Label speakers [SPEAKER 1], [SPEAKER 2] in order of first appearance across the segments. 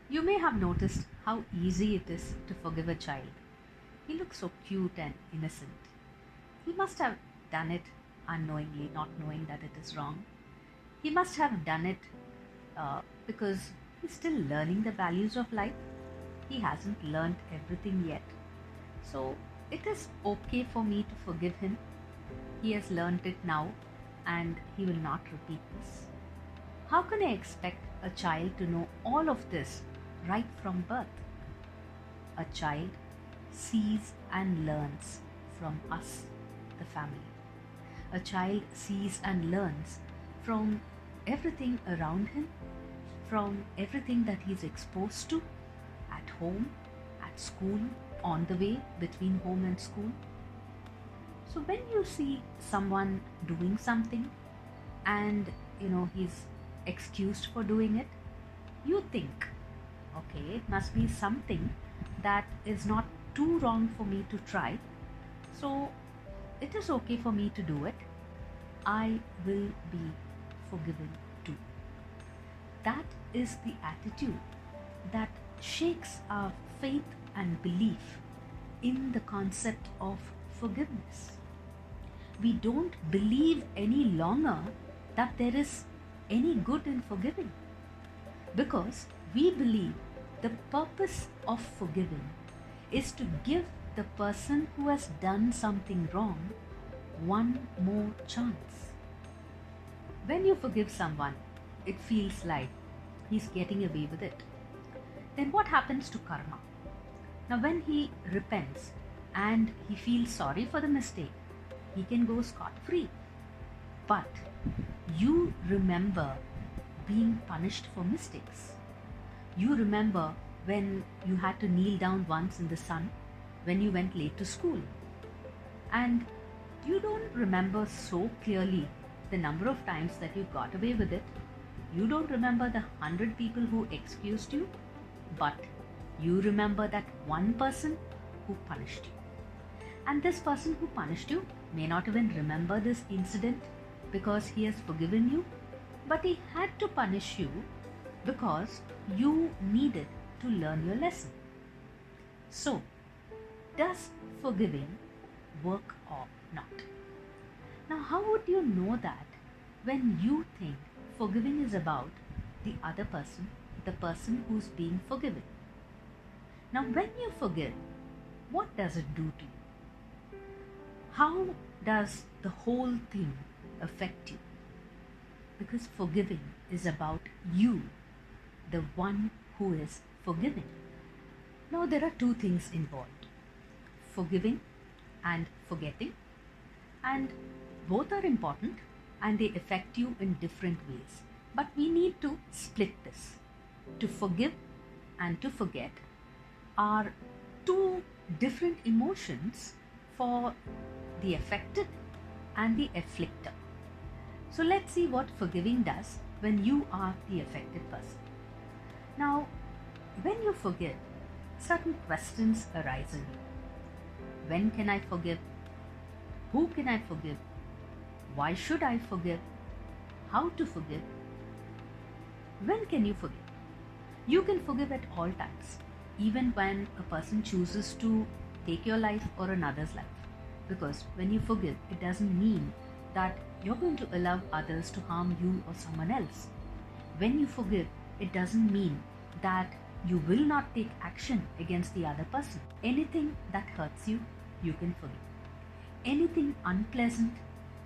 [SPEAKER 1] You may have noticed how easy it is to forgive a child. He looks so cute and innocent. He must have done it unknowingly, not knowing that it is wrong. He must have done it because he's still learning the values of life. He hasn't learned everything yet. So it is okay for me to forgive him. He has learned it now and he will not repeat this. How can I expect a child to know all of this right from birth? A child sees and learns from us, the family. A child sees and learns from everything around him, from everything that he's exposed to at home, at school, on the way between home and school. So when you see someone doing something and he's excused for doing it, you think, okay, it must be something that is not too wrong for me to try. So it is okay for me to do it. I will be forgiven too. That is the attitude that shakes our faith and belief in the concept of forgiveness. We don't believe any longer that there is any good in forgiving, because we believe the purpose of forgiving is to give the person who has done something wrong one more chance. When you forgive someone, it feels like he's getting away with it. Then what happens to karma? Now, when he repents and he feels sorry for the mistake, he can go scot-free. But you remember being punished for mistakes. You remember when you had to kneel down once in the sun when you went late to school. And you don't remember so clearly the number of times that you got away with it. You don't remember the 100 people who excused you, but you remember that one person who punished you. And this person who punished you may not even remember this incident because he has forgiven you, but he had to punish you because you needed to learn your lesson. So, does forgiving work or not? Now, how would you know that when you think forgiving is about the other person, the person who's being forgiven? Now, when you forgive, what does it do to you? How does the whole thing affect you? Because forgiving is about you, the one who is forgiving. Now, there are two things involved: forgiving and forgetting, and both are important and they affect you in different ways. But we need to split this. To forgive and to forget are two different emotions for the affected and the afflictor. So let's see what forgiving does when you are the affected person. Now, when you forgive, certain questions arise in you. When can I forgive? Who can I forgive? Why should I forgive? How to forgive? When can you forgive? You can forgive at all times, even when a person chooses to take your life or another's life. Because when you forgive, it doesn't mean that you're going to allow others to harm you or someone else. When you forgive, it doesn't mean that you will not take action against the other person. Anything that hurts you, you can forgive. Anything unpleasant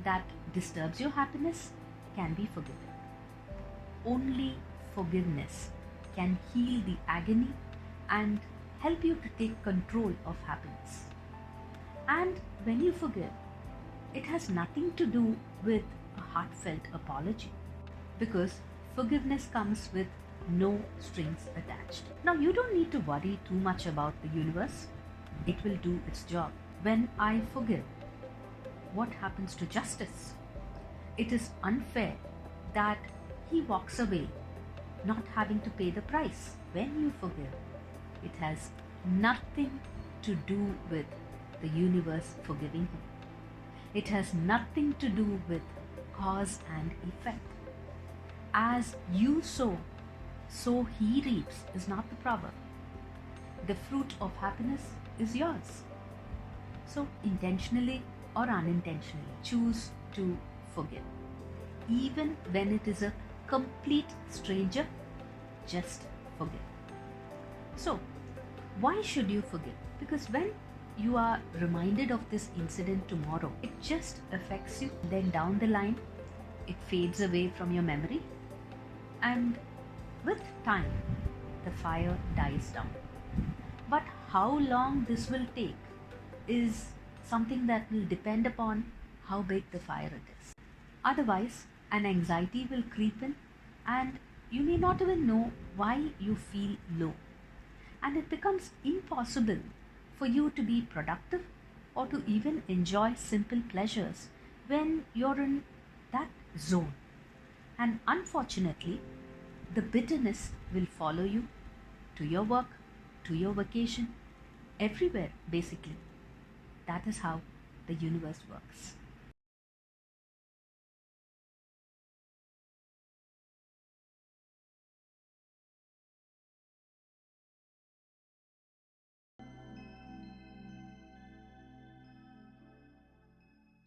[SPEAKER 1] that disturbs your happiness can be forgiven. Only forgiveness can heal the agony and help you to take control of happiness. And when you forgive, it has nothing to do with a heartfelt apology, because forgiveness comes with no strings attached. Now, you don't need to worry too much about the universe. It will do its job. When I forgive, what happens to justice? It is unfair that he walks away not having to pay the price. When you forgive, it has nothing to do with the universe forgiving him. It has nothing to do with cause and effect. As you sow, so he reaps is not the proverb. The fruit of happiness is yours. So, intentionally or unintentionally, choose to forgive. Even when it is a complete stranger, just forgive. So, why should you forgive? Because when you are reminded of this incident tomorrow, it just affects you. Then down the line, it fades away from your memory, and with time, the fire dies down. But how long this will take is something that will depend upon how big the fire it is. Otherwise, an anxiety will creep in, and you may not even know why you feel low. And it becomes impossible for you to be productive or to even enjoy simple pleasures when you're in that zone. And unfortunately, the bitterness will follow you to your work, to your vacation, everywhere basically. That is how the universe works.